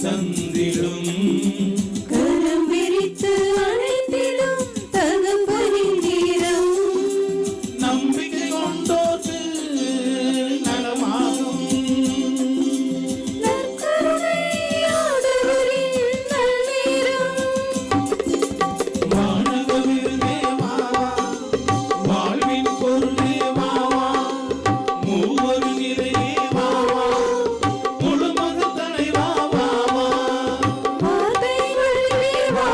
தந்திடும் கரம் விரித்து அழைத்திடும் தகப்பனின் நேரம் நம்பிக்கை கொண்டோர்க்கு நலமாகும் நற்கருணை ஆண்டவரின் நல்நேரம் வானக விருந்தே வா வாழ்வின் பொருளே வா மூவரு நிறையே வா முழுமது தலைவா வா வார்த்தை வழியே வா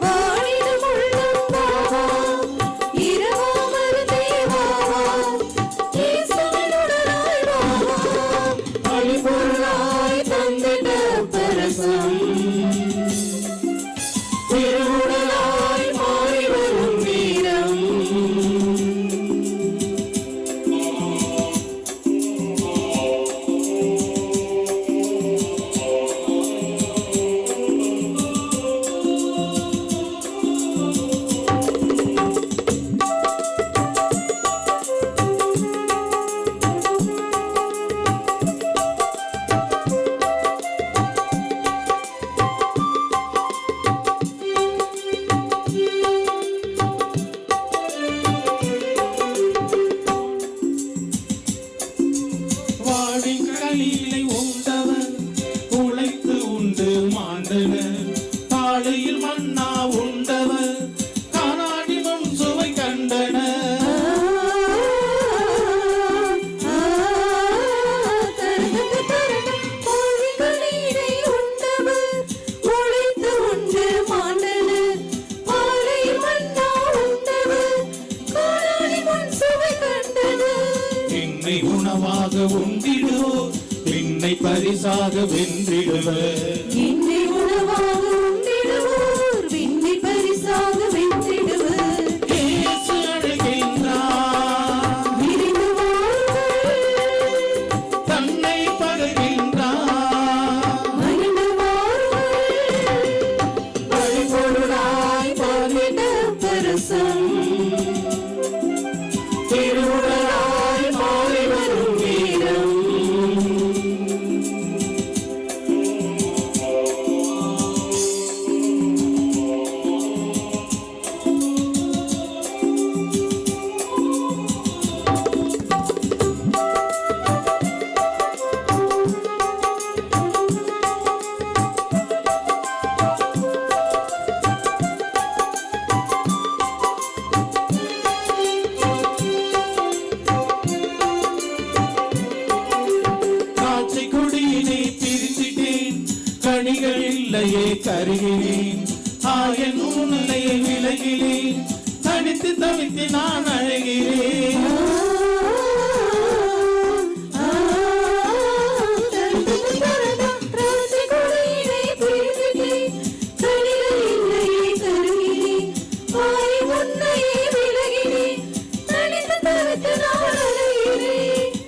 வாழிடும் உள்ளம் வா இரவா மருந்தே வா இயேசுவினுடனாய் வா பரிபூரணாய் தந்திட பரசம் திருவுடலாய் மாறி வரும் நேரம் வாழின் களியிலை உண்டவர் உழைத்து உண்டு மாண்டனர் பாளையில் மன்னா உண்டவர் காணாடி முன் சுவை கண்டனர் கோழிகளீரை உண்டவர் உழைத்து உண்டு மாண்டனர் பாலை மன்னா உண்டவர் காணாடி முன் சுவை கண்டனர் என்னை உணவாக உண்டிடுவோர் என்னை பரிசாக வென்றிடுவர் என்னை உணவாக உண்டிடுவோர் விண்ணை பரிசாக வென்றிடுவர் இயேசு அழைக்கின்றார் விரிந்து வாருங்கள் தன்னை பகிர்கின்றார் மகிழ்ந்து வாருங்கள் பரிபூரணாய் மாறிட பரசம் திருவுடலாய் மாறி வரும் நேரம் திராட்சை கொடியினை பிரித்திட்டேன் கனிகள் இல்லையே கருகினேன் ஆயன் உன்னையை விலகினேன் தனித்து தவித்து நான் அழகிறேன்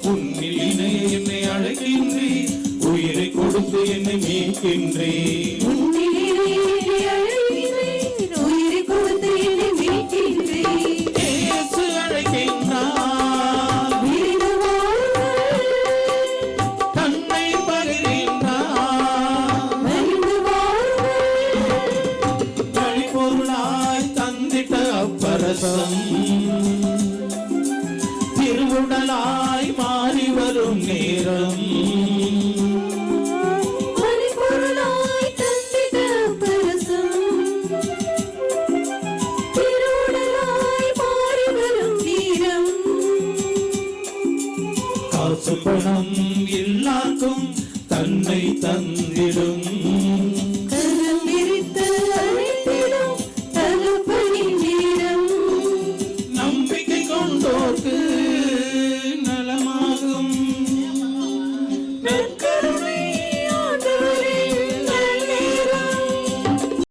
உன்னில் இணைய என்னை அழைக்கின்றேன் உயிரை கொடுத்து என்னை மீட்கின்றேன் இயேசு அழைக்கின்றார் தன்னை பகிர்கின்றார் பழிபொருளாய் தந்திட்ட அப்பரசம் திருவுடலாய் மாறி வரும் நேரம் காசு பணம் எல்லாருக்கும் தன்னை தந்திடும்